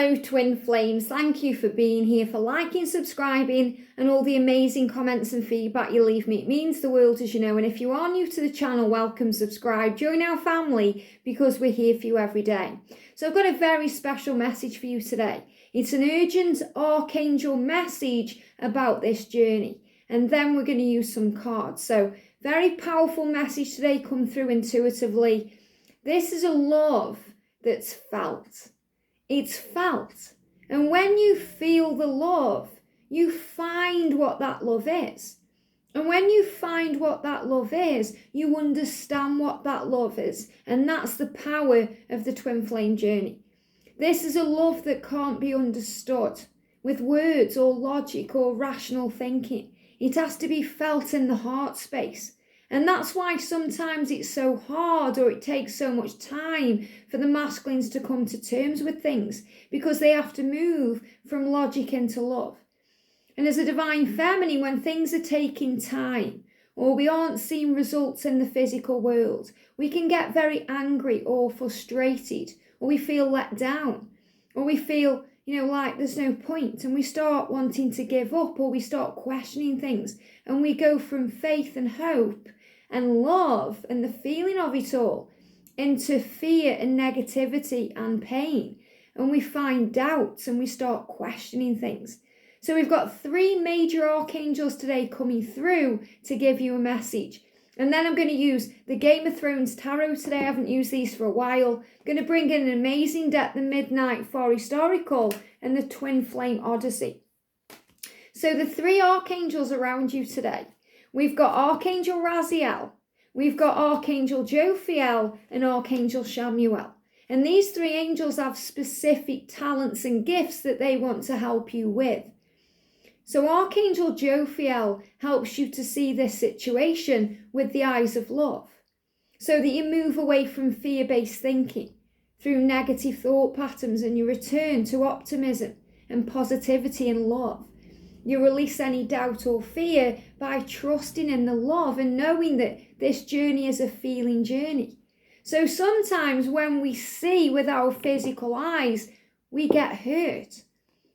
Hello twin flames, thank you for being here, for liking, subscribing and all the amazing comments and feedback you leave me. It means the world, as you know, and if you are new to the channel, welcome, subscribe, join our family because we're here for you every day. So I've got a very special message for you today. It's an urgent Archangel message about this journey, and then we're going to use some cards. So very powerful message today, come through intuitively. This is a love that's felt. It's felt. And when you feel the love, you find what that love is. And when you find what that love is, you understand what that love is. And that's the power of the twin flame journey. This is a love that can't be understood with words or logic or rational thinking. It has to be felt in the heart space. And that's why sometimes it's so hard, or it takes so much time for the masculines to come to terms with things, because they have to move from logic into love. And as a divine feminine, when things are taking time, or we aren't seeing results in the physical world, we can get very angry or frustrated, or we feel let down, or we feel, like there's no point, and we start wanting to give up, or we start questioning things, and we go from faith and hope and love and the feeling of it all into fear and negativity and pain. And we find doubts and we start questioning things. So we've got 3 major archangels today coming through to give you a message. And then I'm going to use the Game of Thrones tarot today. I haven't used these for a while. I'm going to bring in an amazing deck, the Midnight Forest Oracle and the Twin Flame Odyssey. So the 3 archangels around you today. We've got Archangel Raziel, we've got Archangel Jophiel and Archangel Shamuel. And these 3 angels have specific talents and gifts that they want to help you with. So Archangel Jophiel helps you to see this situation with the eyes of love, so that you move away from fear-based thinking through negative thought patterns, and you return to optimism and positivity and love. You release any doubt or fear by trusting in the love and knowing that this journey is a feeling journey. So sometimes when we see with our physical eyes, we get hurt,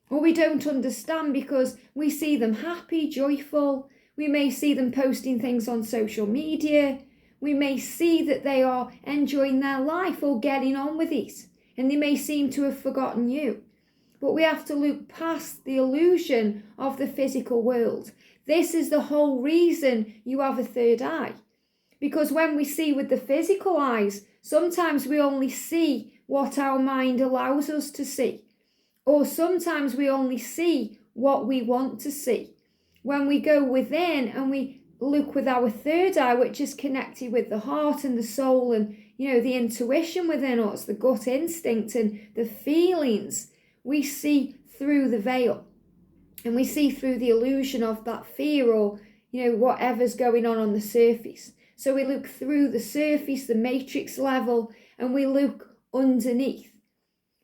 or we don't understand because we see them happy, joyful. We may see them posting things on social media. We may see that they are enjoying their life or getting on with it, and they may seem to have forgotten you. But we have to look past the illusion of the physical world. This is the whole reason you have a third eye. Because when we see with the physical eyes, sometimes we only see what our mind allows us to see. Or sometimes we only see what we want to see. When we go within and we look with our third eye, which is connected with the heart and the soul and, the intuition within us, the gut instinct and the feelings, we see through the veil, and we see through the illusion of that fear or, whatever's going on the surface. So we look through the surface, the matrix level, and we look underneath.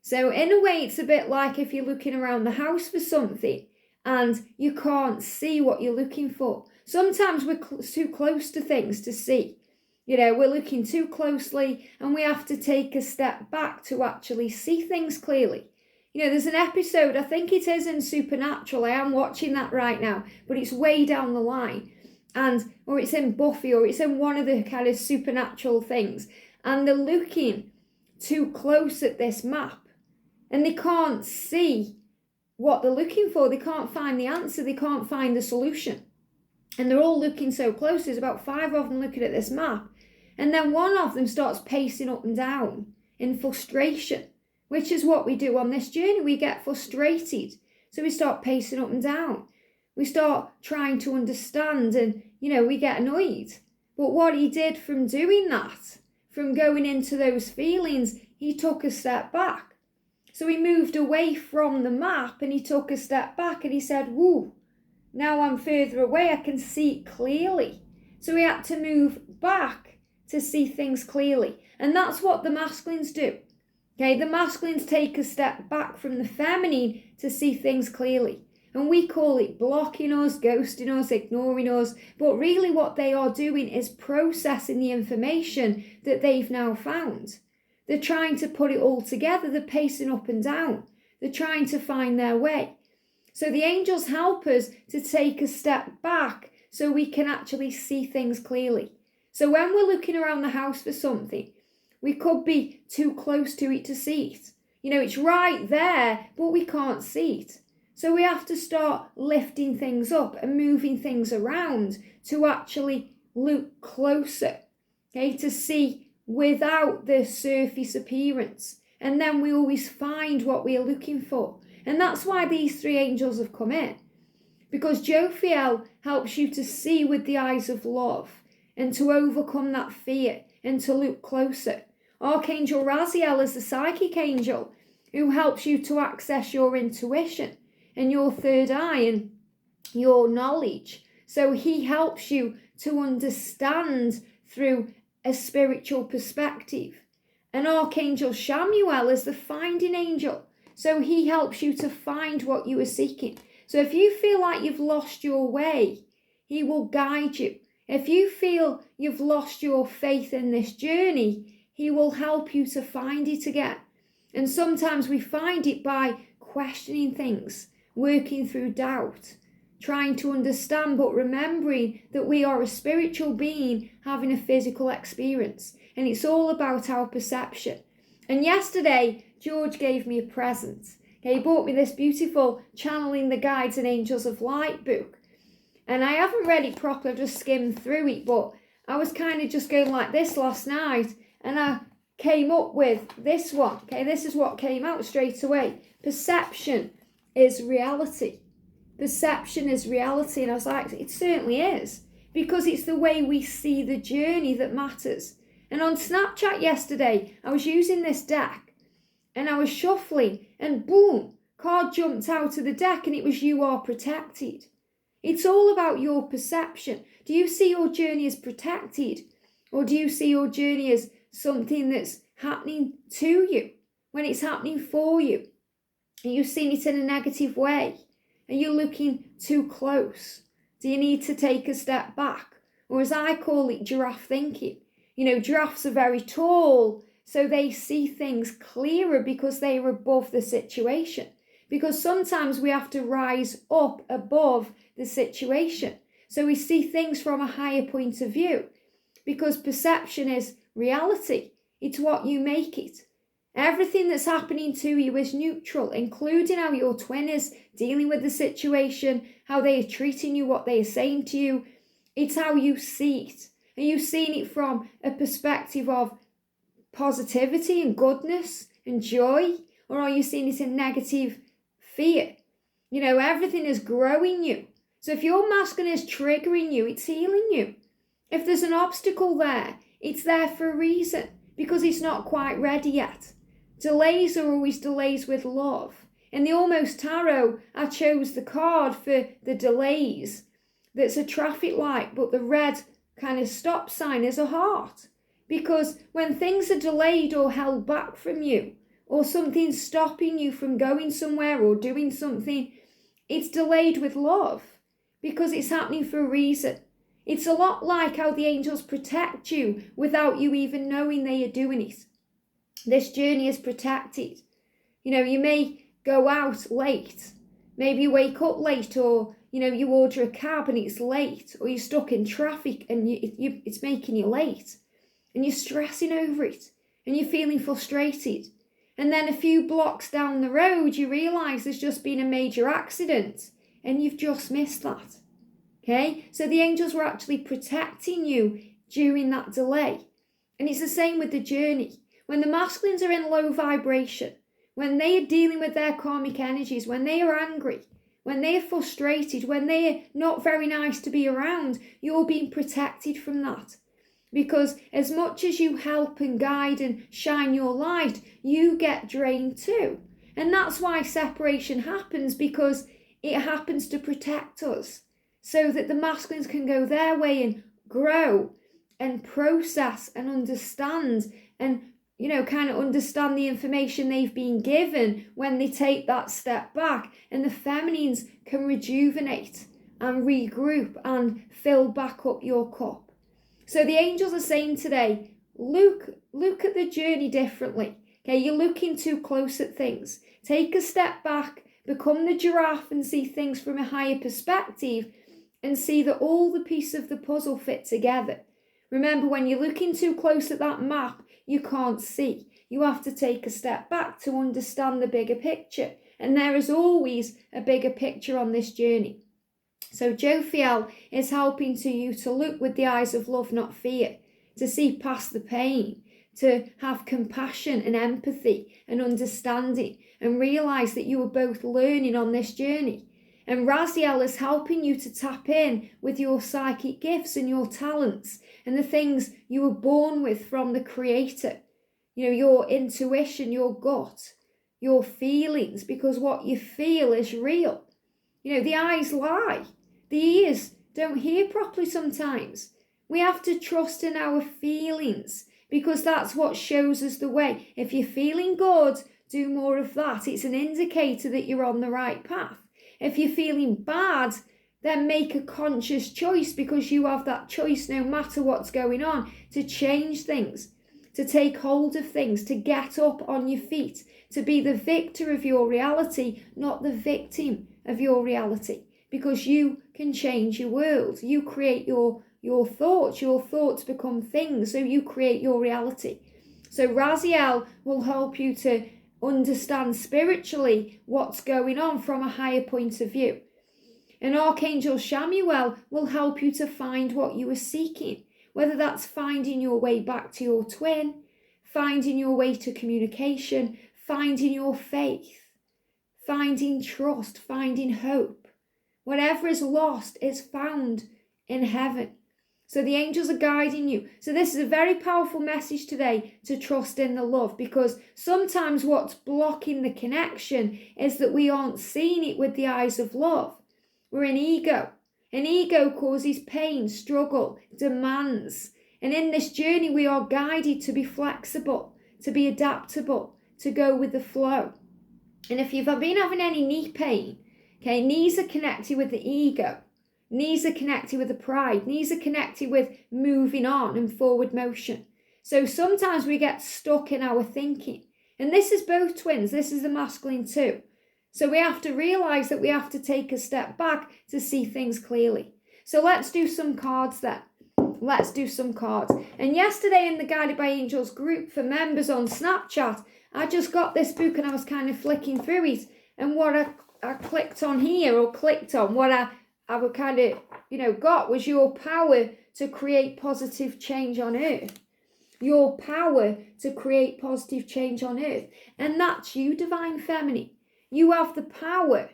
So in a way, it's a bit like if you're looking around the house for something and you can't see what you're looking for. Sometimes we're too close to things to see. We're looking too closely, and we have to take a step back to actually see things clearly. There's an episode, I think it is in Supernatural, I am watching that right now, but it's way down the line, or it's in Buffy, or it's in one of the kind of supernatural things, and they're looking too close at this map, and they can't see what they're looking for, they can't find the answer, they can't find the solution, and they're all looking so close. There's about 5 of them looking at this map, and then one of them starts pacing up and down in frustration, which is what we do on this journey. We get frustrated. So we start pacing up and down. We start trying to understand and, we get annoyed. But what he did from doing that, from going into those feelings, he took a step back. So he moved away from the map and he took a step back and he said, woo, now I'm further away. I can see it clearly. So he had to move back to see things clearly. And that's what the masculines do. Okay, the masculines take a step back from the feminine to see things clearly. And we call it blocking us, ghosting us, ignoring us. But really what they are doing is processing the information that they've now found. They're trying to put it all together. They're pacing up and down. They're trying to find their way. So the angels help us to take a step back so we can actually see things clearly. So when we're looking around the house for something, we could be too close to it to see it. It's right there, but we can't see it. So we have to start lifting things up and moving things around to actually look closer, okay, to see without the surface appearance. And then we always find what we are looking for. And that's why these three angels have come in. Because Jophiel helps you to see with the eyes of love and to overcome that fear and to look closer. Archangel Raziel is the psychic angel who helps you to access your intuition and your third eye and your knowledge. So he helps you to understand through a spiritual perspective. And Archangel Shamuel is the finding angel. So he helps you to find what you are seeking. So if you feel like you've lost your way, he will guide you. If you feel you've lost your faith in this journey, he will help you to find it again. And sometimes we find it by questioning things, working through doubt, trying to understand, but remembering that we are a spiritual being having a physical experience. And it's all about our perception. And yesterday, George gave me a present. He bought me this beautiful Channeling the Guides and Angels of Light book. And I haven't read it properly, I've just skimmed through it, but I was kind of just going like this last night, and I came up with this one. Okay, this is what came out straight away. Perception is reality. Perception is reality. And I was like, it certainly is, because it's the way we see the journey that matters. And on Snapchat yesterday, I was using this deck and I was shuffling and boom, card jumped out of the deck and it was You Are Protected. It's all about your perception. Do you see your journey as protected, or do you see your journey as something that's happening to you when it's happening for you? Are you seeing it in a negative way? Are you looking too close? Do you need to take a step back? Or as I call it, giraffe thinking. Giraffes are very tall, so they see things clearer because they are above the situation. Because sometimes we have to rise up above the situation. So we see things from a higher point of view. Because perception is reality. It's what you make it. Everything that's happening to you is neutral, including how your twin is dealing with the situation, how they are treating you, what they are saying to you. It's how you see it. Are you seeing it from a perspective of positivity and goodness and joy? Or are you seeing it in negative fear? Everything is growing you. So if your masculine is triggering you, it's healing you. If there's an obstacle there, it's there for a reason, because it's not quite ready yet. Delays are always delays with love. In the Almost Tarot, I chose the card for the delays. That's a traffic light, but the red kind of stop sign is a heart. Because when things are delayed or held back from you, or something's stopping you from going somewhere or doing something, it's delayed with love, because it's happening for a reason. It's a lot like how the angels protect you without you even knowing they are doing it. This journey is protected. You may go out late. Maybe you wake up late, or, you order a cab and it's late, or you're stuck in traffic and it's making you late. And you're stressing over it and you're feeling frustrated. And then a few blocks down the road, you realise there's just been a major accident and you've just missed that. Okay? So the angels were actually protecting you during that delay. And it's the same with the journey. When the masculines are in low vibration, when they are dealing with their karmic energies, when they are angry, when they are frustrated, when they are not very nice to be around, you're being protected from that. Because as much as you help and guide and shine your light, you get drained too. And that's why separation happens, because it happens to protect us, so that the masculines can go their way and grow and process and understand and, kind of understand the information they've been given when they take that step back. And the feminines can rejuvenate and regroup and fill back up your cup. So the angels are saying today, look at the journey differently. Okay, you're looking too close at things. Take a step back, become the giraffe and see things from a higher perspective and see that all the pieces of the puzzle fit together. Remember, when you're looking too close at that map, you can't see. You have to take a step back to understand the bigger picture. And there is always a bigger picture on this journey. So Jophiel is helping you to look with the eyes of love, not fear, to see past the pain, to have compassion and empathy and understanding and realise that you are both learning on this journey. And Raziel is helping you to tap in with your psychic gifts and your talents and the things you were born with from the Creator. You know, your intuition, your gut, your feelings, because what you feel is real. You know, the eyes lie. The ears don't hear properly sometimes. We have to trust in our feelings because that's what shows us the way. If you're feeling good, do more of that. It's an indicator that you're on the right path. If you're feeling bad, then make a conscious choice, because you have that choice no matter what's going on to change things, to take hold of things, to get up on your feet, to be the victor of your reality, not the victim of your reality, because you can change your world. You create your thoughts become things, so you create your reality. So Raziel will help you to understand spiritually what's going on from a higher point of view. And Archangel Shamuel will help you to find what you are seeking, whether that's finding your way back to your twin, finding your way to communication, finding your faith, finding trust, finding hope. Whatever is lost is found in heaven. So the angels are guiding you. So this is a very powerful message today, to trust in the love, because sometimes what's blocking the connection is that we aren't seeing it with the eyes of love. We're in ego. And ego causes pain, struggle, demands. And in this journey, we are guided to be flexible, to be adaptable, to go with the flow. And if you've been having any knee pain, okay, knees are connected with the ego. Knees are connected with the pride. Knees are connected with moving on and forward motion. So sometimes we get stuck in our thinking. And this is both twins. This is the masculine too. So we have to realise that we have to take a step back to see things clearly. So let's do some cards then. Let's do some cards. And yesterday in the Guided by Angels group for members on Snapchat, I just got this book and I was kind of flicking through it. And what I clicked on here, or clicked on, what I would kind of, got was your power to create positive change on earth. Your power to create positive change on earth. And that's you, Divine Feminine. You have the power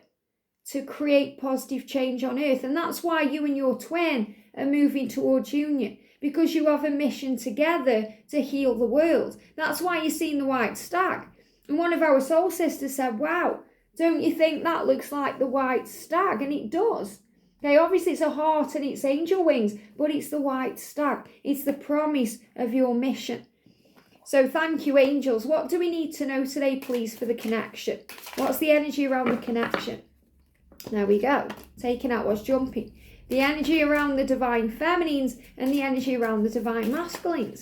to create positive change on earth. And that's why you and your twin are moving towards union, because you have a mission together to heal the world. That's why you're seeing the white stag. And one of our soul sisters said, wow, don't you think that looks like the white stag? And it does. Okay, obviously it's a heart and it's angel wings, but it's the white stag. It's the promise of your mission. So thank you, angels. What do we need to know today, please, for the connection? What's the energy around the connection? There we go. Taking out what's jumping. The energy around the divine feminines and the energy around the divine masculines.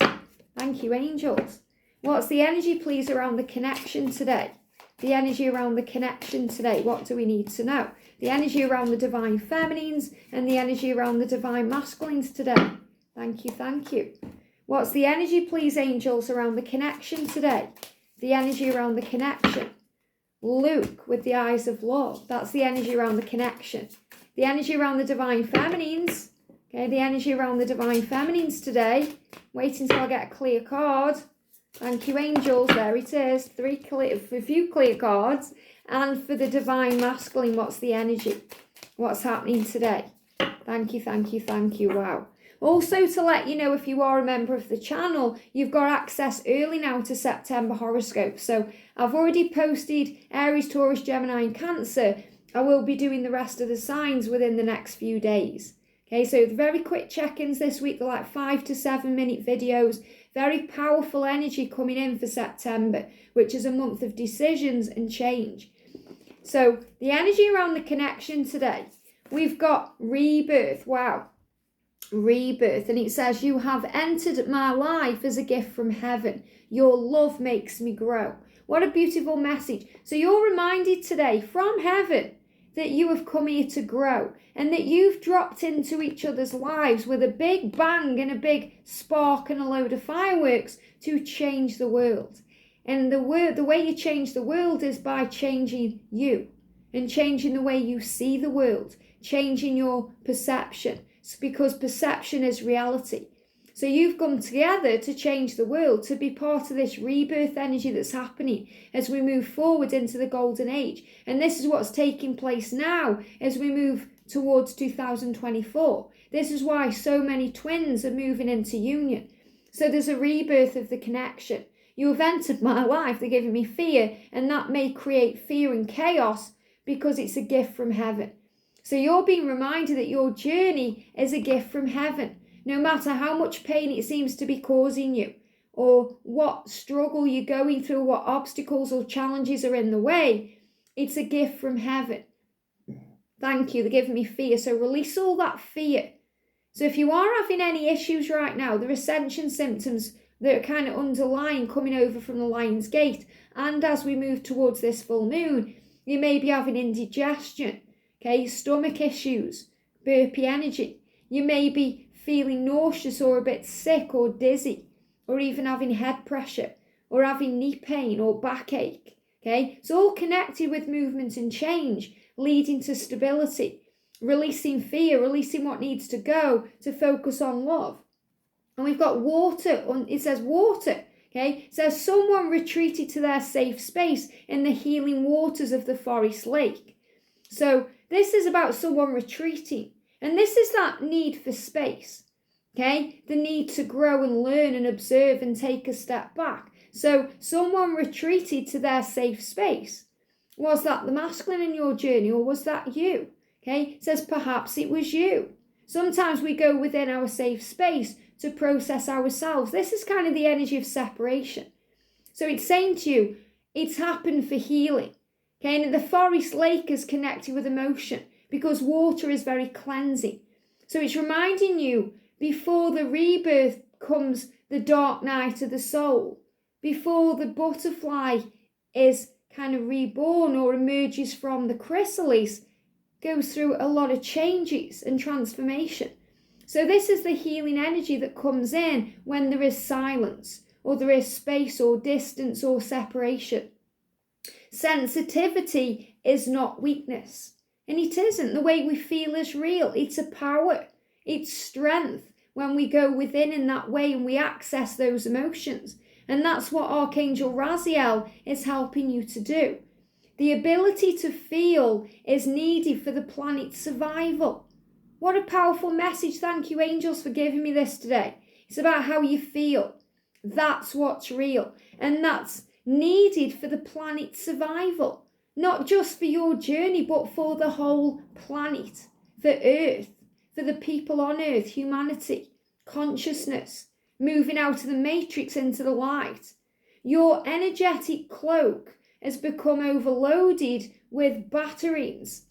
Thank you, angels. What's the energy, please, around the connection today? The energy around the connection today. What do we need to know? The energy around the divine feminines and the energy around the divine masculines today. Thank you, thank you. What's the energy, please, angels, around the connection today? The energy around the connection. Look with the eyes of love. That's the energy around the connection. The energy around the divine feminines. Okay, the energy around the divine feminines today. Wait until I get a clear card. Thank you, angels. There it is. A few clear cards. And for the divine masculine, what's the energy? What's happening today? Thank you, thank you, thank you. Wow. Also, to let you know, if you are a member of the channel, you've got access early now to September horoscope. So I've already posted Aries, Taurus, Gemini and Cancer. I will be doing the rest of the signs within the next few days. Okay, so very quick check-ins this week. They're like 5 to 7 minute videos. Very powerful energy coming in for September, which is a month of decisions and change. So the energy around the connection today, we've got rebirth. Wow. rebirth, and it says, you have entered my life as a gift from heaven. Your love makes me grow. What a beautiful message. So you're reminded today from heaven that you have come here to grow, and that you've dropped into each other's lives with a big bang and a big spark and a load of fireworks to change the world. And the way you change the world is by changing you and changing the way you see the world, changing your perception. It's because perception is reality. So you've come together to change the world, to be part of this rebirth energy that's happening as we move forward into the golden age. And this is what's taking place now as we move towards 2024. This is why so many twins are moving into union. So there's a rebirth of the connection. You have entered my life, they're giving me fear, and that may create fear and chaos because it's a gift from heaven. So you're being reminded that your journey is a gift from heaven. No matter how much pain it seems to be causing you, or what struggle you're going through, what obstacles or challenges are in the way, it's a gift from heaven. Thank you, they're giving me fear. So release all that fear. So if you are having any issues right now, there are ascension symptoms that are kind of underlying coming over from the Lion's Gate. And as we move towards this full moon, you may be having indigestion, okay, stomach issues, burpy energy. You may be feeling nauseous or a bit sick or dizzy, or even having head pressure, or having knee pain or backache, okay? It's all connected with movement and change, leading to stability, releasing fear, releasing what needs to go to focus on love. And we've got water, it says water, okay? It says someone retreated to their safe space in the healing waters of the forest lake. So this is about someone retreating. And this is that need for space, okay? The need to grow and learn and observe and take a step back. So someone retreated to their safe space. Was that the masculine in your journey, or was that you? Okay, it says perhaps it was you. Sometimes we go within our safe space to process ourselves. This is kind of the energy of separation. So it's saying to you, it's happened for healing. Okay, and the forest lake is connected with emotion because water is very cleansing. So it's reminding you, before the rebirth comes the dark night of the soul, before the butterfly is kind of reborn or emerges from the chrysalis, goes through a lot of changes and transformation. So this is the healing energy that comes in when there is silence, or there is space or distance or separation. Sensitivity is not weakness, and it isn't. The way we feel is real. It's a power, it's strength when we go within in that way and we access those emotions. And that's what Archangel Raziel is helping you to do. The ability to feel is needed for the planet's survival. What a powerful message. Thank you, angels, for giving me this today. It's about how you feel. That's what's real. And that's needed for the planet's survival. Not just for your journey, but for the whole planet, for Earth, for the people on Earth, humanity, consciousness, moving out of the matrix into the light. Your energetic cloak has become overloaded with batteries.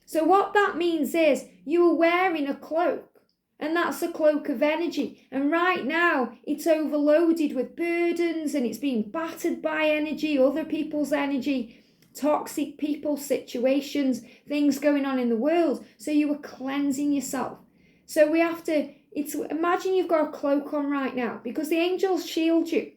So what that means is you are wearing a cloak, and that's a cloak of energy. And right now it's overloaded with burdens, and it's being battered by energy, other people's energy, toxic people, situations, things going on in the world. So you are cleansing yourself. So we have to, imagine you've got a cloak on right now, because the angels shield you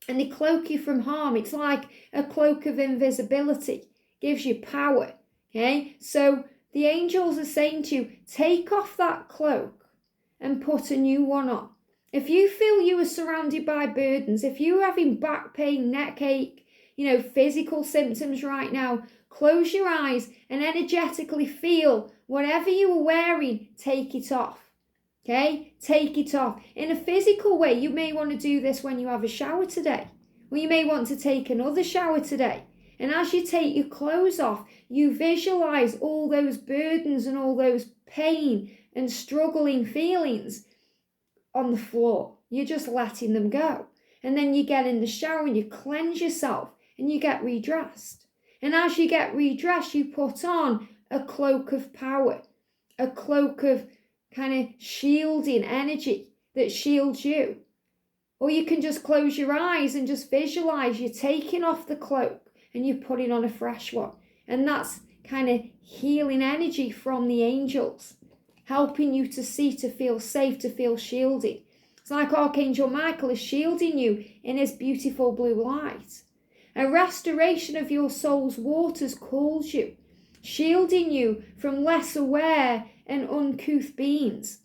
and they cloak you from harm. It's like a cloak of invisibility, gives you power. Okay, so the angels are saying to you, take off that cloak and put a new one on. If you feel you are surrounded by burdens, if you're having back pain, neck ache, physical symptoms right now, close your eyes and energetically feel whatever you are wearing, take it off. Okay, take it off. In a physical way, you may want to do this when you have a shower today, or you may want to take another shower today. And as you take your clothes off, you visualize all those burdens and all those pain and struggling feelings on the floor. You're just letting them go. And then you get in the shower and you cleanse yourself and you get redressed. And as you get redressed, you put on a cloak of power, a cloak of kind of shielding energy that shields you. Or you can just close your eyes and just visualize you're taking off the cloak and you're putting on a fresh one. And that's kind of healing energy from the angels, helping you to see, to feel safe, to feel shielded. It's like Archangel Michael is shielding you in his beautiful blue light. A restoration of your soul's waters calls you, shielding you from less aware and uncouth beings.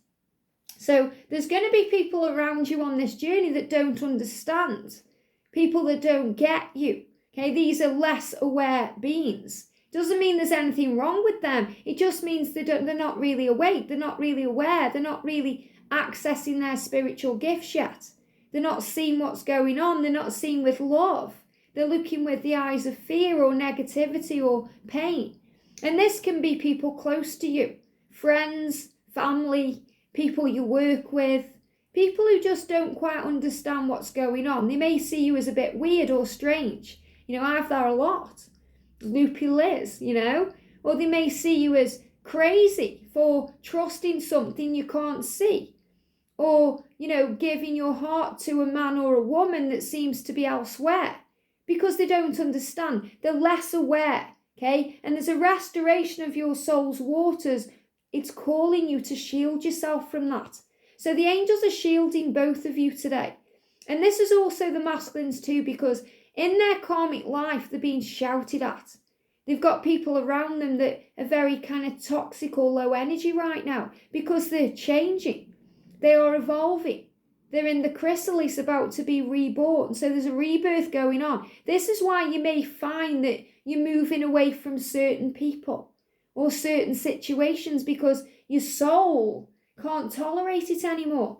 So there's going to be people around you on this journey that don't understand, people that don't get you. Okay, these are less aware beings. Doesn't mean there's anything wrong with them. It just means they're not really awake. They're not really aware. They're not really accessing their spiritual gifts yet. They're not seeing what's going on. They're not seeing with love. They're looking with the eyes of fear or negativity or pain. And this can be people close to you, friends, family, people you work with, people who just don't quite understand what's going on. They may see you as a bit weird or strange. You know, I have that a lot. Loopy Liz, you know, or they may see you as crazy for trusting something you can't see, or, you know, giving your heart to a man or a woman that seems to be elsewhere because they don't understand. They're less aware, okay? And there's a restoration of your soul's waters. It's calling you to shield yourself from that. So the angels are shielding both of you today. And this is also the masculines too, because in their karmic life, they're being shouted at. They've got people around them that are very kind of toxic or low energy right now because they're changing. They are evolving. They're in the chrysalis about to be reborn. So there's a rebirth going on. This is why you may find that you're moving away from certain people or certain situations because your soul can't tolerate it anymore.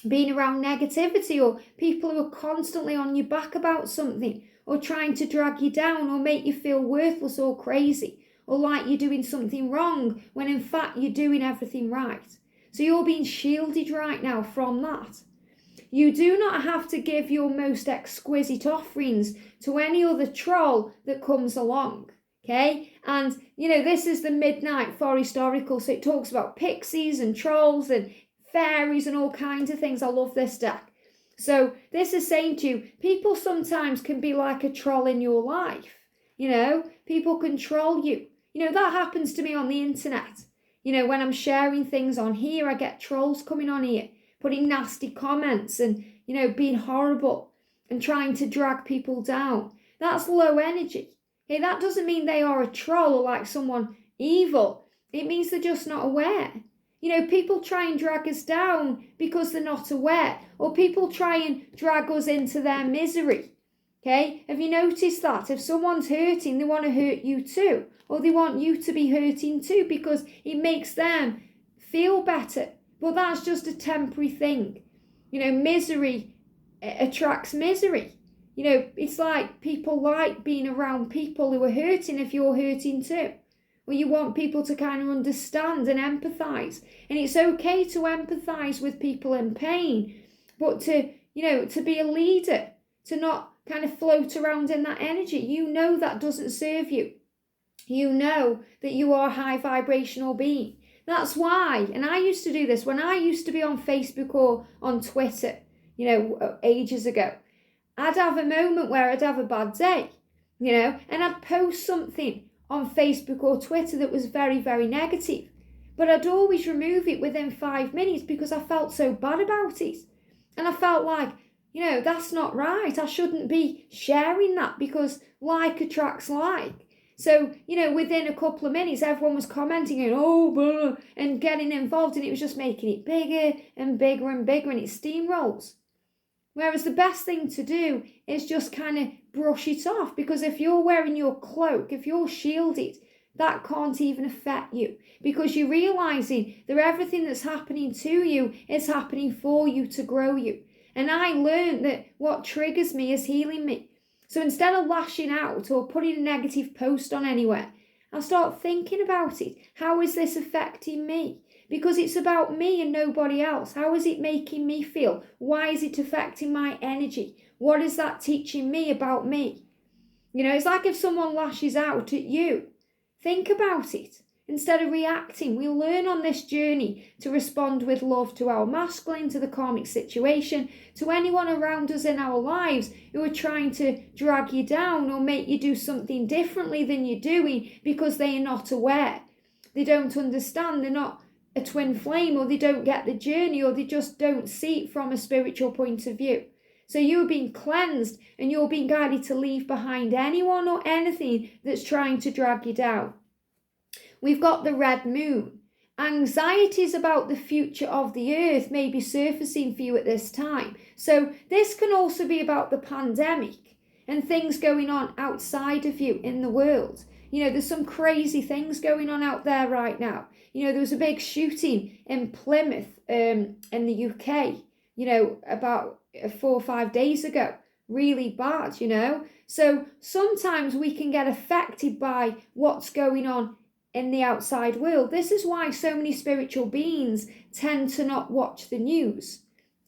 Being around negativity or people who are constantly on your back about something or trying to drag you down or make you feel worthless or crazy or like you're doing something wrong when in fact you're doing everything right. So you're being shielded right now from that. You do not have to give your most exquisite offerings to any other troll that comes along. Okay, and you know, this is the Midnight Forest Oracle, so it talks about pixies and trolls and fairies and all kinds of things. I love this deck. So this is saying to you, people sometimes can be like a troll in your life. You know, people control you. You know, that happens to me on the internet. You know, when I'm sharing things on here, I get trolls coming on here, putting nasty comments and, you know, being horrible and trying to drag people down. That's low energy. Okay, that doesn't mean they are a troll or like someone evil. It means they're just not aware. You know, people try and drag us down because they're not aware, or people try and drag us into their misery. Okay, have you noticed that? If someone's hurting, they want to hurt you too, or they want you to be hurting too because it makes them feel better. But that's just a temporary thing. You know, misery attracts misery. You know, it's like people like being around people who are hurting if you're hurting too. Or you want people to kind of understand and empathise. And it's okay to empathise with people in pain, but to, you know, to be a leader, to not kind of float around in that energy. You know that doesn't serve you. You know that you are a high vibrational being. That's why, and I used to do this when I used to be on Facebook or on Twitter, you know, ages ago. I'd have a moment where I'd have a bad day, you know, and I'd post something on Facebook or Twitter that was very, very negative. But I'd always remove it within 5 minutes because I felt so bad about it. And I felt like, you know, that's not right. I shouldn't be sharing that because like attracts like. So, you know, within a couple of minutes, everyone was commenting and, oh, blah, and getting involved, and it was just making it bigger and bigger and bigger, and it steamrolls. Whereas the best thing to do is just kind of brush it off, because if you're wearing your cloak, if you're shielded, that can't even affect you, because you're realizing that everything that's happening to you is happening for you to grow you. And I learned that what triggers me is healing me. So instead of lashing out or putting a negative post on anywhere, I start thinking about it. How is this affecting me? Because it's about me and nobody else. How is it making me feel? Why is it affecting my energy? What is that teaching me about me? You know, it's like if someone lashes out at you. Think about it. instead of reacting. We learn on this journey to respond with love to our masculine, to the karmic situation, to anyone around us in our lives who are trying to drag you down or make you do something differently than you're doing because they are not aware. They don't understand, they're not a twin flame, or they don't get the journey, or they just don't see it from a spiritual point of view. So you're being cleansed and you're being guided to leave behind anyone or anything that's trying to drag you down. We've got the red moon. Anxieties about the future of the earth may be surfacing for you at this time. So this can also be about the pandemic and things going on outside of you in the world. There's some crazy things going on out there right now. There was a big shooting in Plymouth in the UK, about 4 or 5 days ago. Really bad, So sometimes we can get affected by what's going on in the outside world. This is why so many spiritual beings tend to not watch the news,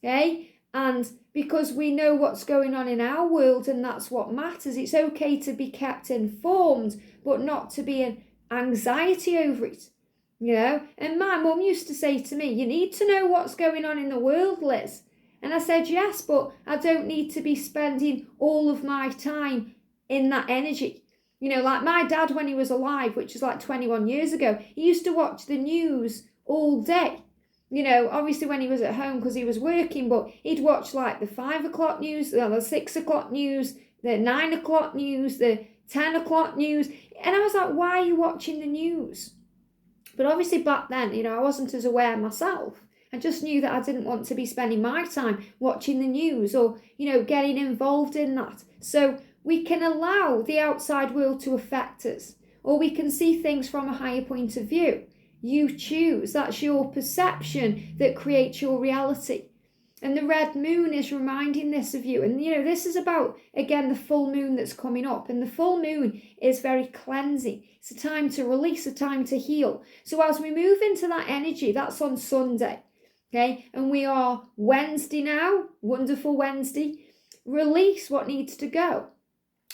okay? And because we know what's going on in our world and that's what matters, it's okay to be kept informed, but not to be in anxiety over it, And my mum used to say to me, you need to know what's going on in the world, Liz. And I said, yes, but I don't need to be spending all of my time in that energy. Like my dad when he was alive, which was like 21 years ago, he used to watch the news all day. Obviously when he was at home because he was working, but he'd watch like the 5 o'clock news, the 6 o'clock news, the 9 o'clock news, the 10 o'clock news. And I was like, why are you watching the news? But obviously back then, I wasn't as aware myself. I just knew that I didn't want to be spending my time watching the news or, getting involved in that. So we can allow the outside world to affect us, or we can see things from a higher point of view. You choose. That's your perception that creates your reality. And the red moon is reminding this of you. And, this is about, again, the full moon that's coming up. And the full moon is very cleansing. It's a time to release, a time to heal. So as we move into that energy, that's on Sunday. Okay, and we are Wednesday now, wonderful Wednesday. Release what needs to go.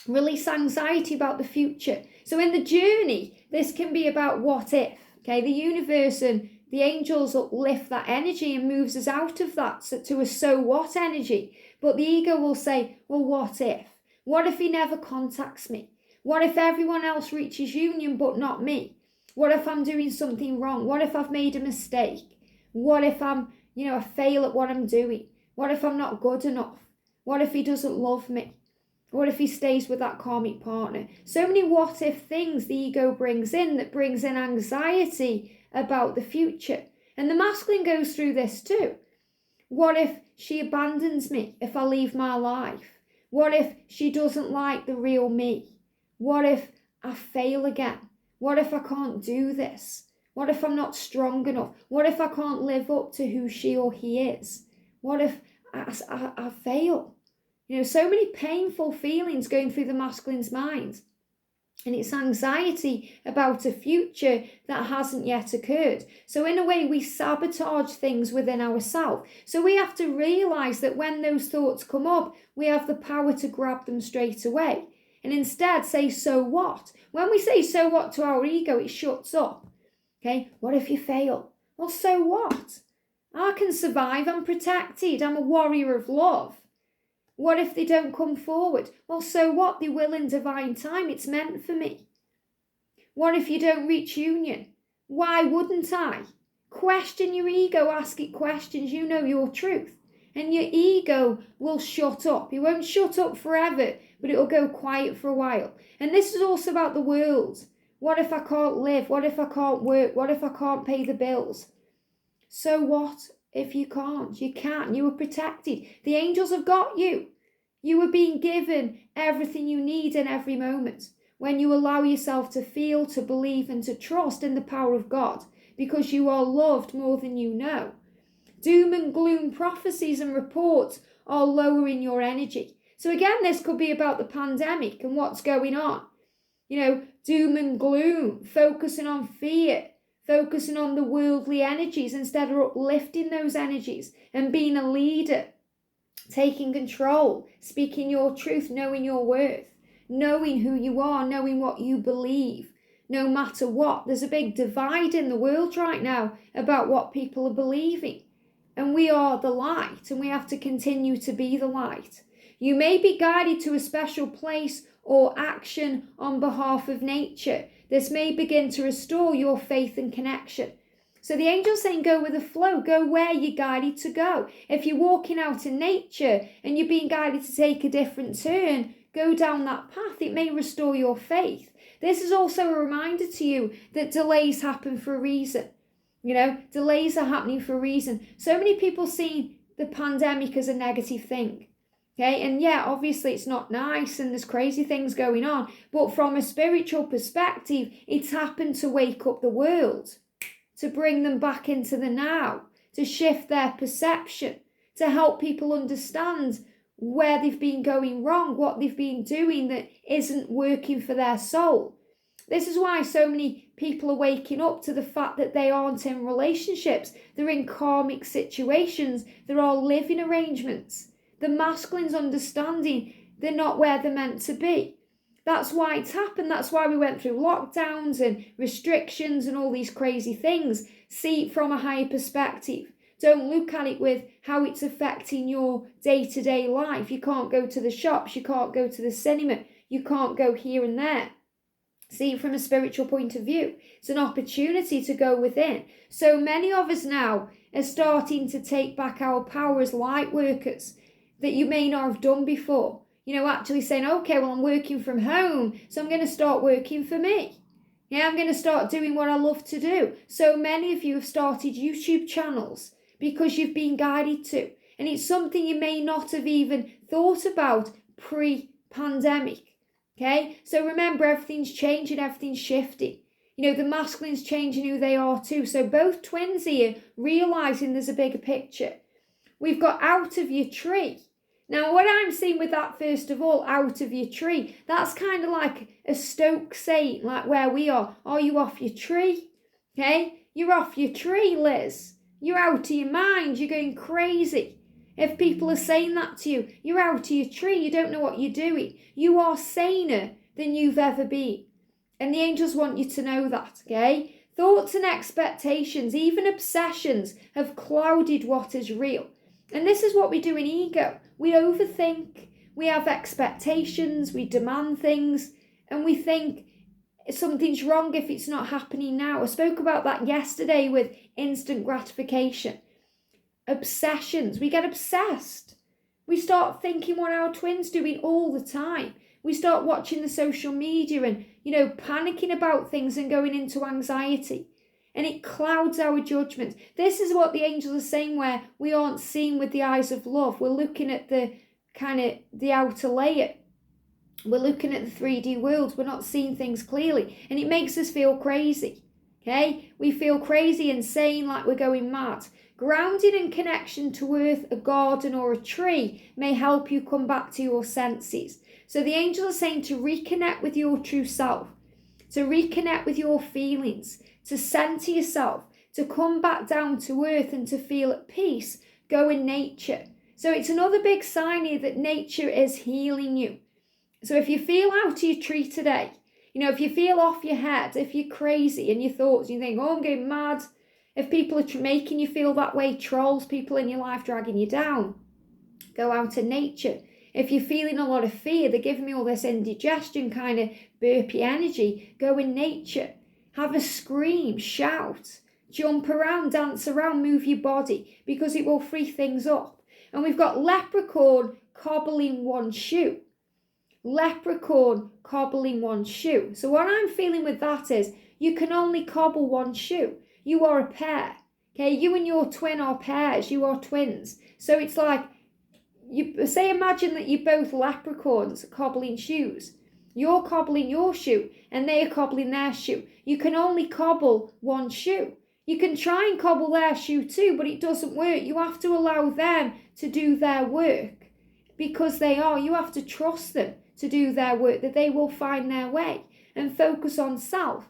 Release anxiety about the future. So in the journey, this can be about what if. Okay, the universe and the angels uplift that energy and moves us out of that to a so what energy. But the ego will say, well, what if? What if he never contacts me? What if everyone else reaches union but not me? What if I'm doing something wrong? What if I've made a mistake? What if I'm, I fail at what I'm doing? What if I'm not good enough? What if he doesn't love me? What if he stays with that karmic partner? So many what if things the ego brings in that brings in anxiety about the future. And the masculine goes through this too. What if she abandons me if I leave my life? What if she doesn't like the real me? What if I fail again? What if I can't do this? What if I'm not strong enough? What if I can't live up to who she or he is? What if I fail? So many painful feelings going through the masculine's mind. And it's anxiety about a future that hasn't yet occurred. So in a way, we sabotage things within ourselves. So we have to realise that when those thoughts come up, we have the power to grab them straight away. And instead say, so what? When we say so what to our ego, it shuts up. Okay, what if you fail? Well, so what? I can survive, I'm protected, I'm a warrior of love. What if they don't come forward? Well, so what? They will in divine time, it's meant for me. What if you don't reach union? Why wouldn't I? Question your ego, ask it questions, you know your truth. And your ego will shut up. It won't shut up forever, but it will go quiet for a while. And this is also about the world. What if I can't live? What if I can't work? What if I can't pay the bills? So what if you can't? You can't. You are protected. The angels have got you. You are being given everything you need in every moment. When you allow yourself to feel, to believe, and to trust in the power of God, because you are loved more than you know. Doom and gloom prophecies and reports are lowering your energy. So again, this could be about the pandemic and what's going on. Doom and gloom, focusing on fear, focusing on the worldly energies instead of uplifting those energies and being a leader, taking control, speaking your truth, knowing your worth, knowing who you are, knowing what you believe, no matter what. There's a big divide in the world right now about what people are believing. And we are the light, and we have to continue to be the light. You may be guided to a special place or action on behalf of nature. This may begin to restore your faith and connection. So the angel's saying go with the flow, go where you're guided to go. If you're walking out in nature and you're being guided to take a different turn, go down that path. It may restore your faith. This is also a reminder to you that delays happen for a reason. Delays are happening for a reason. So many people see the pandemic as a negative thing. Okay, and yeah, obviously it's not nice and there's crazy things going on. But from a spiritual perspective, it's happened to wake up the world, to bring them back into the now, to shift their perception, to help people understand where they've been going wrong, what they've been doing that isn't working for their soul. This is why so many people are waking up to the fact that they aren't in relationships. They're in karmic situations. They're all living arrangements. The masculine's understanding they're not where they're meant to be. That's why it's happened. That's why we went through lockdowns and restrictions and all these crazy things. See it from a higher perspective. Don't look at it with how it's affecting your day-to-day life. You can't go to the shops. You can't go to the cinema. You can't go here and there. See it from a spiritual point of view. It's an opportunity to go within. So many of us now are starting to take back our power as light workers that you may not have done before. Actually saying, okay, well, I'm working from home, so I'm going to start working for me. Yeah, I'm going to start doing what I love to do. So many of you have started YouTube channels because you've been guided to. And it's something you may not have even thought about pre-pandemic. Okay, so remember, everything's changing, everything's shifting. The masculine's changing who they are too. So both twins here realizing there's a bigger picture. We've got out of your tree. Now, what I'm seeing with that, first of all, out of your tree, that's kind of like a Stoke saying, like where we are. Are you off your tree? Okay, you're off your tree, Liz. You're out of your mind. You're going crazy. If people are saying that to you, you're out of your tree, you don't know what you're doing. You are saner than you've ever been. And the angels want you to know that, okay? Thoughts and expectations, even obsessions, have clouded what is real. And this is what we do in ego. We overthink, we have expectations, we demand things, and we think something's wrong if it's not happening now. I spoke about that yesterday with instant gratification. Obsessions. We get obsessed. We start thinking what our twin's doing all the time. We start watching the social media and, panicking about things and going into anxiety. And it clouds our judgment. This is what the angels are saying, where we aren't seeing with the eyes of love. We're looking at the outer layer. We're looking at the 3D world. We're not seeing things clearly. And it makes us feel crazy. Okay? We feel crazy, insane, like we're going mad. Grounding in connection to earth, a garden or a tree may help you come back to your senses. So the angels are saying to reconnect with your true self, to reconnect with your feelings, to center yourself, to come back down to earth and to feel at peace. Go in nature. So it's another big sign here that nature is healing you. So if you feel out of your tree today, if you feel off your head, if you're crazy in your thoughts, you think, oh, I'm getting mad. If people are making you feel that way, trolls, people in your life dragging you down, go out in nature. If you're feeling a lot of fear, they're giving me all this indigestion kind of burpy energy, go in nature. Have a scream, shout, jump around, dance around, move your body, because it will free things up. And we've got leprechaun cobbling one shoe. Leprechaun cobbling one shoe. So what I'm feeling with that is you can only cobble one shoe. You are a pair. Okay, you and your twin are pairs. You are twins. So it's like, imagine that you're both leprechauns cobbling shoes. You're cobbling your shoe and they are cobbling their shoe. You can only cobble one shoe. You can try and cobble their shoe too, but it doesn't work. You have to allow them to do their work because you have to trust them to do their work, that they will find their way and focus on self.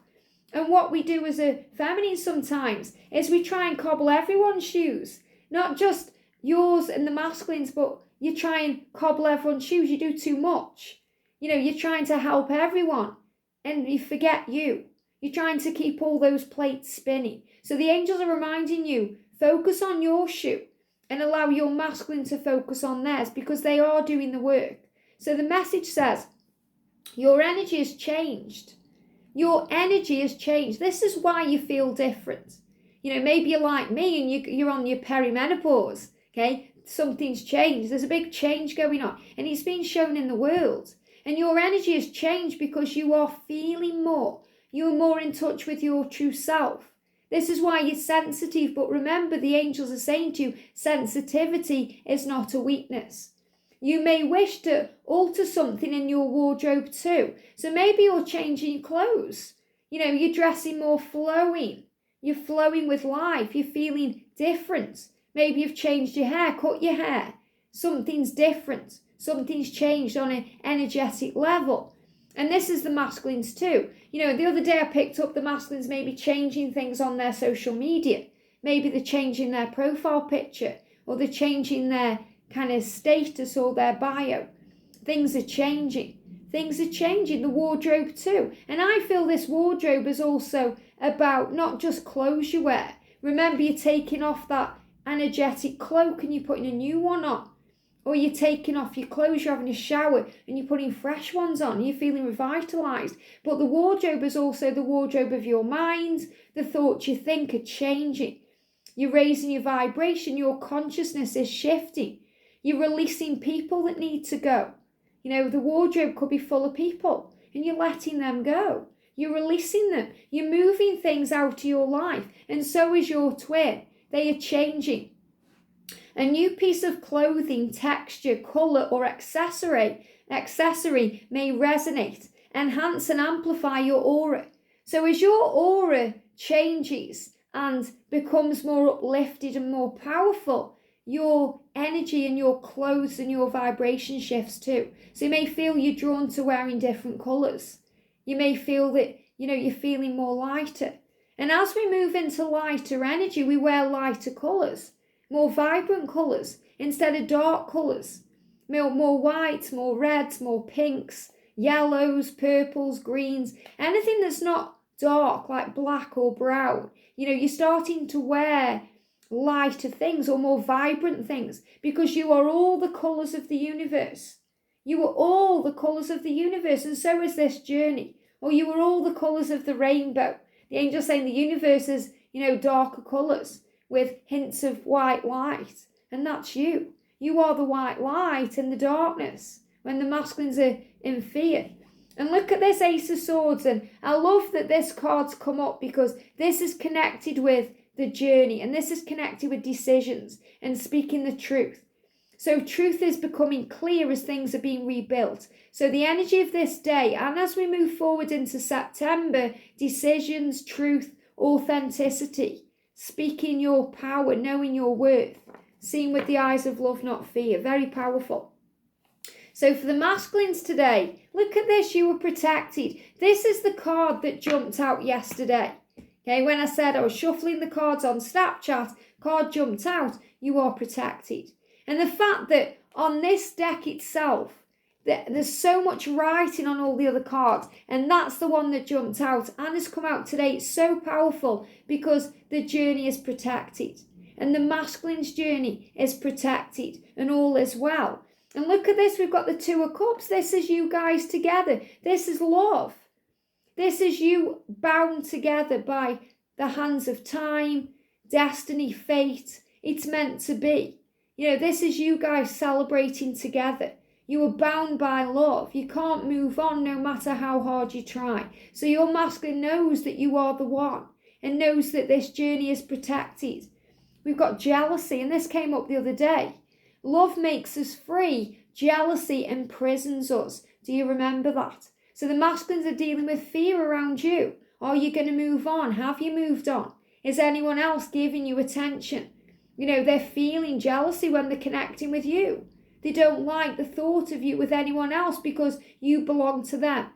And what we do as a feminine sometimes is we try and cobble everyone's shoes, not just yours and the masculines, but you try and cobble everyone's shoes. You do too much. You're trying to help everyone and you forget you. You're trying to keep all those plates spinning. So the angels are reminding you, focus on your shoe and allow your masculine to focus on theirs, because they are doing the work. So the message says, your energy has changed. Your energy has changed. This is why you feel different. Maybe you're like me and you're on your perimenopause, okay? Something's changed. There's a big change going on, and it's being shown in the world. And your energy has changed because you are feeling more. You're more in touch with your true self. This is why you're sensitive. But remember, the angels are saying to you, sensitivity is not a weakness. You may wish to alter something in your wardrobe too. So maybe you're changing your clothes. You're dressing more flowing. You're flowing with life. You're feeling different. Maybe you've changed your hair, cut your hair. Something's different. Something's changed on an energetic level. And this is the masculines too. The other day I picked up the masculines maybe changing things on their social media. Maybe they're changing their profile picture, or they're changing their kind of status or their bio. Things are changing. Things are changing. The wardrobe too. And I feel this wardrobe is also about not just clothes you wear. Remember, you're taking off that energetic cloak and you're putting a new one on. Or you're taking off your clothes, you're having a shower and you're putting fresh ones on. You're feeling revitalised. But the wardrobe is also the wardrobe of your mind. The thoughts you think are changing. You're raising your vibration. Your consciousness is shifting. You're releasing people that need to go. The wardrobe could be full of people and you're letting them go. You're releasing them. You're moving things out of your life. And so is your twin. They are changing. A new piece of clothing, texture, colour or accessory may resonate, enhance and amplify your aura. So as your aura changes and becomes more uplifted and more powerful, your energy and your clothes and your vibration shifts too. So you may feel you're drawn to wearing different colours. You may feel that, you're feeling more lighter. And as we move into lighter energy, we wear lighter colours, more vibrant colours instead of dark colours. More whites, more reds, more pinks, yellows, purples, greens, anything that's not dark like black or brown. You're starting to wear lighter things or more vibrant things because you are all the colours of the universe. You are all the colours of the universe, and so is this journey. Or you are all the colours of the rainbow. The angel's saying the universe is, darker colours with hints of white light. And that's you. You are the white light in the darkness when the masculines are in fear. And look at this Ace of Swords. And I love that this card's come up because this is connected with the journey. And this is connected with decisions and speaking the truth. So truth is becoming clear as things are being rebuilt. So the energy of this day, and as we move forward into September, decisions, truth, authenticity, speaking your power, knowing your worth, seeing with the eyes of love, not fear. Very powerful. So for the masculines today, look at this, you were protected. This is the card that jumped out yesterday. Okay, when I said I was shuffling the cards on Snapchat, card jumped out, you are protected. And the fact that on this deck itself, there's so much writing on all the other cards, and that's the one that jumped out and has come out today. It's so powerful because the journey is protected and the masculine's journey is protected and all is well. And look at this, we've got the Two of Cups. This is you guys together. This is love. This is you bound together by the hands of time, destiny, fate. It's meant to be. This is you guys celebrating together. You are bound by love. You can't move on no matter how hard you try. So your masculine knows that you are the one and knows that this journey is protected. We've got jealousy, and this came up the other day. Love makes us free. Jealousy imprisons us. Do you remember that? So the masculines are dealing with fear around you. Are you going to move on? Have you moved on? Is anyone else giving you attention? They're feeling jealousy when they're connecting with you. They don't like the thought of you with anyone else because you belong to them.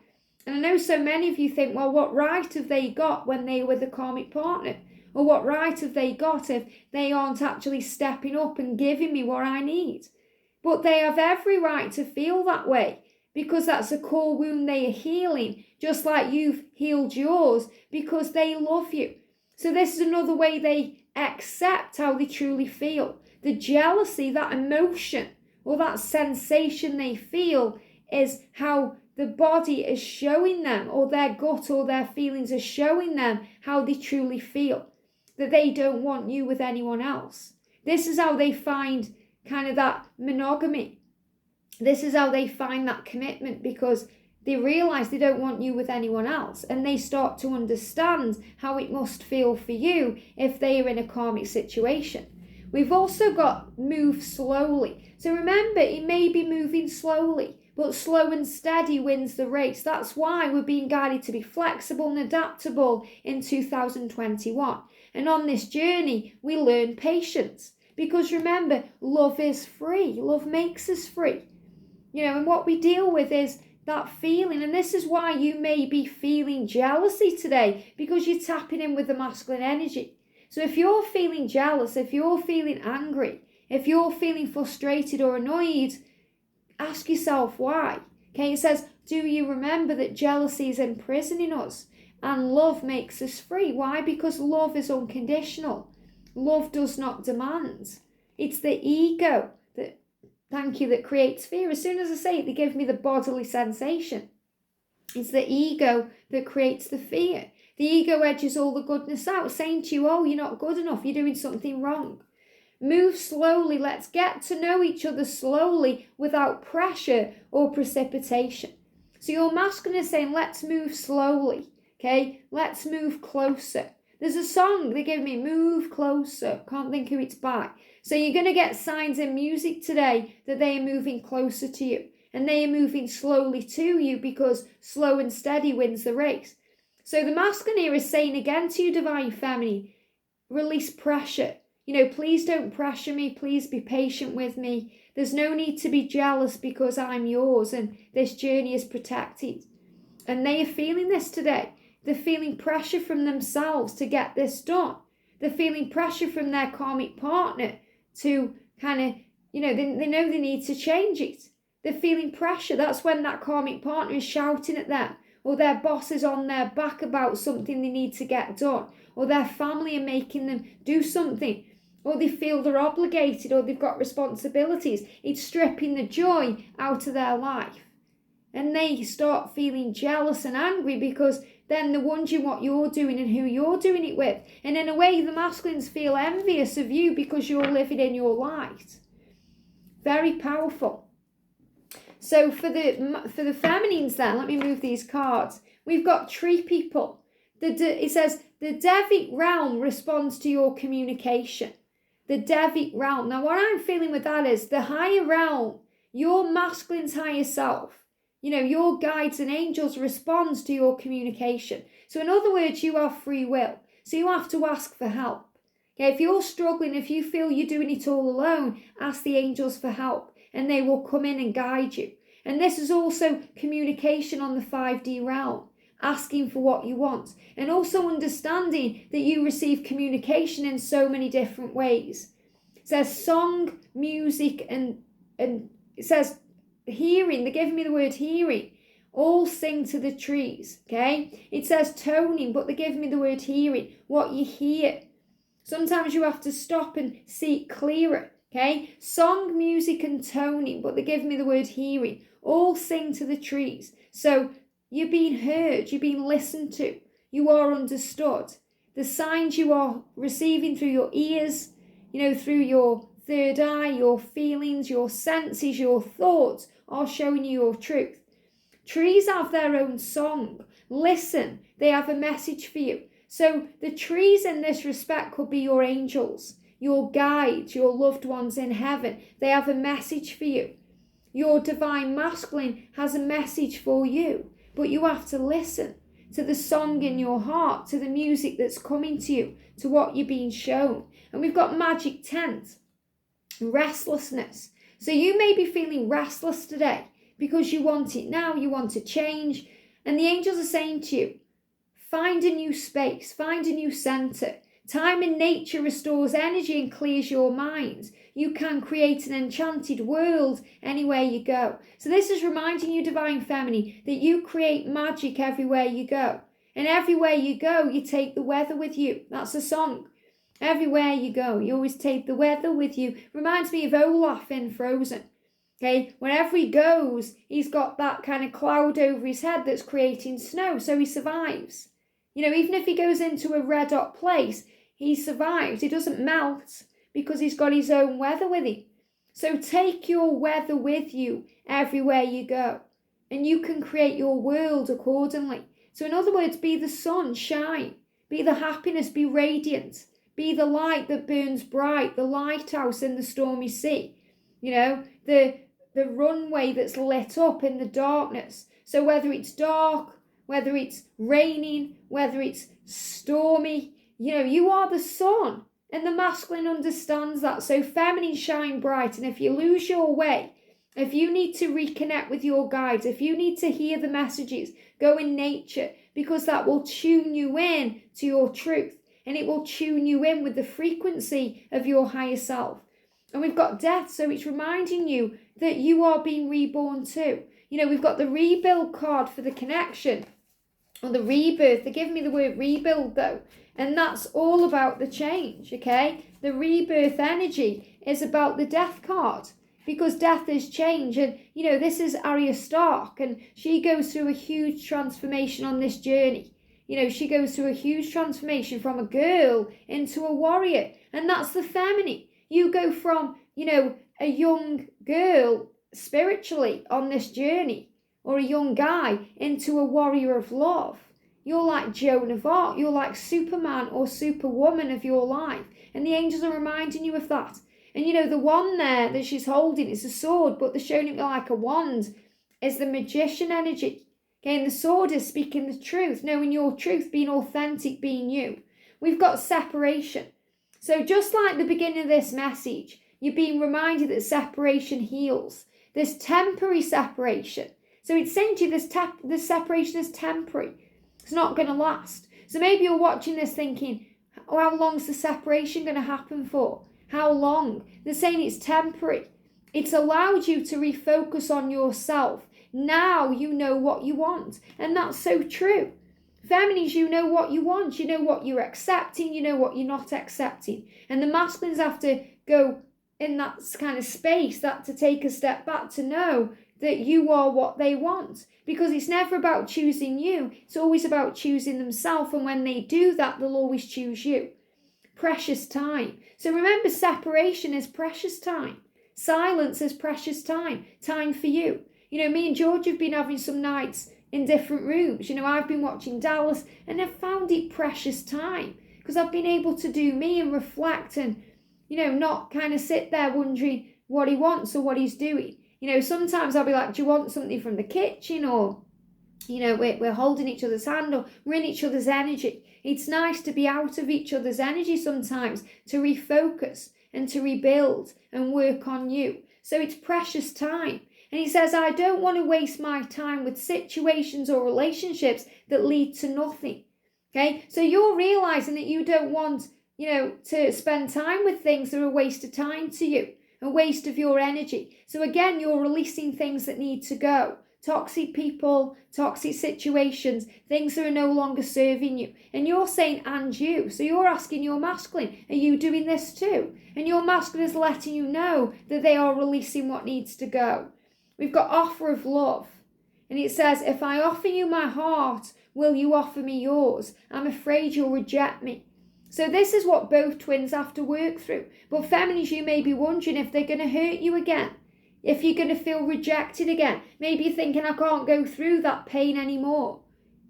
And I know so many of you think, well, what right have they got when they were the karmic partner? Or what right have they got if they aren't actually stepping up and giving me what I need? But they have every right to feel that way because that's a core wound they are healing just like you've healed yours, because they love you. So this is another way they accept how they truly feel. The jealousy, that emotion or that sensation they feel, is how the body is showing them, or their gut or their feelings are showing them how they truly feel, that they don't want you with anyone else. This is how they find kind of that monogamy. This is how they find that commitment, because they realize they don't want you with anyone else, and they start to understand how it must feel for you if they are in a karmic situation. We've also got move slowly. So remember, it may be moving slowly, but slow and steady wins the race. That's why we're being guided to be flexible and adaptable in 2021. And on this journey, we learn patience. Because remember, love is free. Love makes us free. And what we deal with is that feeling. And this is why you may be feeling jealousy today, because you're tapping in with the masculine energy. So if you're feeling jealous, if you're feeling angry, if you're feeling frustrated or annoyed, ask yourself why. Okay, it says, do you remember that jealousy is imprisoning us and love makes us free? Why? Because love is unconditional. Love does not demand. It's the ego that creates fear. As soon as I say it, they give me the bodily sensation. It's the ego that creates the fear. The ego edges all the goodness out, saying to you, oh, you're not good enough, you're doing something wrong. Move slowly. Let's get to know each other slowly without pressure or precipitation. So your masculine is saying, let's move slowly. Okay, let's move closer. There's a song they give me, Move Closer. Can't think who it's by. So you're going to get signs in music today that they are moving closer to you. And they are moving slowly to you, because slow and steady wins the race. So the masculine here is saying again to you, divine feminine, release pressure. Please don't pressure me. Please be patient with me. There's no need to be jealous, because I'm yours and this journey is protected. And they are feeling this today. They're feeling pressure from themselves to get this done. They're feeling pressure from their karmic partner to kind of, they know they need to change it. They're feeling pressure. That's when that karmic partner is shouting at them, or their boss is on their back about something they need to get done, or their family are making them do something, or they feel they're obligated, or they've got responsibilities. It's stripping the joy out of their life. And they start feeling jealous and angry, because then they're wondering what you're doing and who you're doing it with. And in a way, the masculines feel envious of you because you're living in your light. Very powerful. So for the feminines then, let me move these cards. We've got tree people. It says, the Devic realm responds to your communication. The Devic realm. Now what I'm feeling with that is the higher realm, your masculine's higher self. Your guides and angels responds to your communication. So in other words, you have free will. So you have to ask for help. Okay, if you're struggling, if you feel you're doing it all alone, ask the angels for help, and they will come in and guide you. And this is also communication on the 5D realm, asking for what you want, and also understanding that you receive communication in so many different ways. It says song, music, and it says hearing. They're giving me the word hearing. All sing to the trees, okay? It says toning, but they're giving me the word hearing, what you hear. Sometimes you have to stop and see it clearer, okay? Song, music, and toning, but they're giving me the word hearing. All sing to the trees. So you're being heard, you're being listened to, you are understood. The signs you are receiving through your ears, through your third eye, your feelings, your senses, your thoughts are showing you your truth. Trees have their own song. Listen, they have a message for you. So the trees in this respect could be your angels, your guides, your loved ones in heaven. They have a message for you. Your divine masculine has a message for you, but you have to listen to the song in your heart, to the music that's coming to you, to what you're being shown. And we've got magic tent, restlessness. So you may be feeling restless today because you want it now, you want to change. And the angels are saying to you, find a new space, find a new center. Time in nature restores energy and clears your mind. You can create an enchanted world anywhere you go. So this is reminding you, Divine Feminine, that you create magic everywhere you go. And everywhere you go, you take the weather with you. That's a song. Everywhere you go, you always take the weather with you. Reminds me of Olaf in Frozen. Okay, wherever he goes, he's got that kind of cloud over his head that's creating snow, so he survives. You know, even if he goes into a red hot place, he survives. He doesn't melt because he's got his own weather with him. So take your weather with you everywhere you go, and you can create your world accordingly. So in other words, be the sun, shine. Be the happiness, be radiant. Be the light that burns bright, the lighthouse in the stormy sea. You know, the runway that's lit up in the darkness. So whether it's dark, whether it's raining, whether it's stormy, you know, you are the sun. And the masculine understands that. So feminine, shine bright. And if you lose your way, if you need to reconnect with your guides, if you need to hear the messages, go in nature, because that will tune you in to your truth. And it will tune you in with the frequency of your higher self. And we've got death, so it's reminding you that you are being reborn too. You know, we've got the rebuild card for the connection, or the rebirth. They give me the word rebuild though. And that's all about the change, okay? The rebirth energy is about the death card, because death is change. And, you know, this is Arya Stark, and she goes through a huge transformation on this journey. You know, she goes through a huge transformation from a girl into a warrior. And that's the feminine. You go from, you know, a young girl spiritually on this journey, or a young guy, into a warrior of love. You're like Joan of Arc. You're like Superman or Superwoman of your life. And the angels are reminding you of that. And, you know, the one there that she's holding is a sword, but they're showing it like a wand, is the magician energy. Okay, and the sword is speaking the truth, knowing your truth, being authentic, being you. We've got separation. So just like the beginning of this message, you're being reminded that separation heals. There's temporary separation. So it's saying to you this separation is temporary. It's not going to last. So maybe you're watching this thinking, oh, how long's the separation going to happen for? How long? They're saying it's temporary. It's allowed you to refocus on yourself. Now you know what you want. And that's so true. Feminines, you know what you want. You know what you're accepting. You know what you're not accepting. And the masculines have to go in that kind of space, that to take a step back to know that you are what they want. Because it's never about choosing you. It's always about choosing themselves. And when they do that, they'll always choose you. Precious time. So remember, separation is precious time. Silence is precious time. Time for you. You know, me and George have been having some nights in different rooms. You know, I've been watching Dallas and I've found it precious time because I've been able to do me and reflect and, you know, not kind of sit there wondering what he wants or what he's doing. You know, sometimes I'll be like, do you want something from the kitchen? Or, you know, we're holding each other's hand, or we're in each other's energy. It's nice to be out of each other's energy sometimes, to refocus and to rebuild and work on you. So it's precious time. And he says, I don't want to waste my time with situations or relationships that lead to nothing. Okay, so you're realizing that you don't want, you know, to spend time with things that are a waste of time to you, a waste of your energy. So again, you're releasing things that need to go. Toxic people, toxic situations, things that are no longer serving you. And you're saying, and you. So you're asking your masculine, are you doing this too? And your masculine is letting you know that they are releasing what needs to go. We've got offer of love. And it says, if I offer you my heart, will you offer me yours? I'm afraid you'll reject me. So this is what both twins have to work through. But feminines, you may be wondering if they're going to hurt you again. If you're going to feel rejected again. Maybe you're thinking, I can't go through that pain anymore.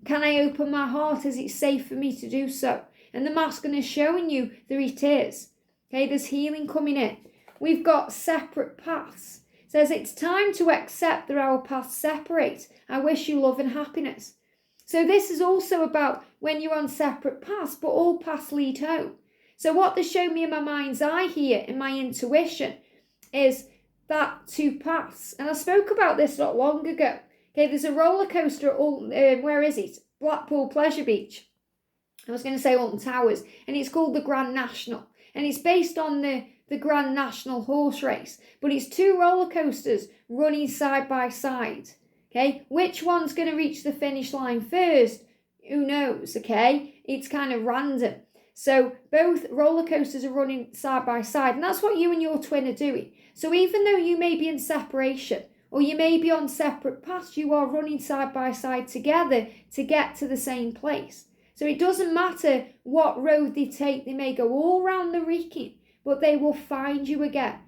Can I open my heart? Is it safe for me to do so? And the masculine is showing you that it is. Okay, there's healing coming in. We've got separate paths. It says it's time to accept that our paths separate. I wish you love and happiness. So this is also about when you're on separate paths, but all paths lead home. So what they show me in my mind's eye here, in my intuition, is that two paths. And I spoke about this not long ago. Okay, there's a roller coaster at where is it? Blackpool Pleasure Beach. I was going to say Alton Towers, and it's called the Grand National. And it's based on the Grand National horse race. But it's 2 roller coasters running side by side. Okay, which one's going to reach the finish line first? Who knows, okay? It's kind of random. So both roller coasters are running side by side, and that's what you and your twin are doing. So even though you may be in separation, or you may be on separate paths, you are running side by side together to get to the same place. So it doesn't matter what road they take, they may go all round the Wrekin, but they will find you again.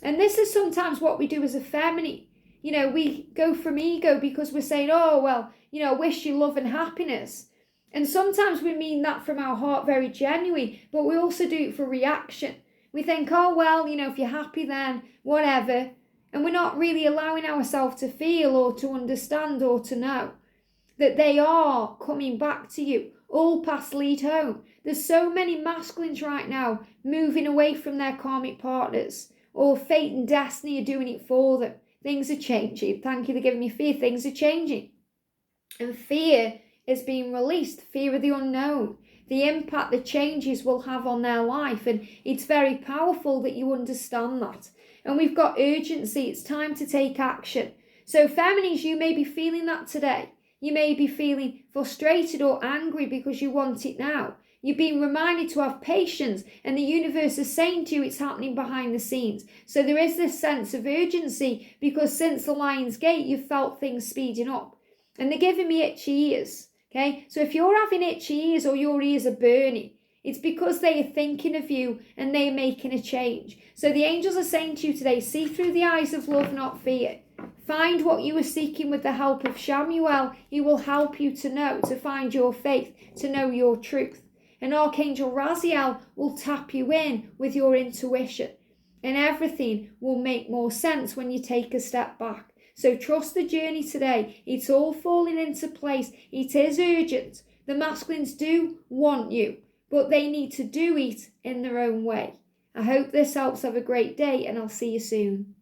And this is sometimes what we do as a feminine. You know, we go from ego because we're saying, oh, well, you know, I wish you love and happiness. And sometimes we mean that from our heart, very genuine, but we also do it for reaction. We think, oh, well, you know, if you're happy then, whatever. And we're not really allowing ourselves to feel or to understand or to know that they are coming back to you. All paths lead home. There's so many masculines right now moving away from their karmic partners, or fate and destiny are doing it for them. Things are changing. Thank you for giving me fear. Things are changing. And fear is being released. Fear of the unknown. The impact the changes will have on their life. And it's very powerful that you understand that. And we've got urgency. It's time to take action. So feminines, you may be feeling that today. You may be feeling frustrated or angry because you want it now. You're being reminded to have patience, and the universe is saying to you it's happening behind the scenes. So there is this sense of urgency because since the Lion's Gate, you've felt things speeding up. And they're giving me itchy ears, okay? So if you're having itchy ears or your ears are burning, it's because they are thinking of you and they're making a change. So the angels are saying to you today, see through the eyes of love, not fear. Find what you are seeking with the help of Shamuel. He will help you to know, to find your faith, to know your truth. And Archangel Raziel will tap you in with your intuition. And everything will make more sense when you take a step back. So trust the journey today. It's all falling into place. It is urgent. The masculines do want you, but they need to do it in their own way. I hope this helps. Have a great day, and I'll see you soon.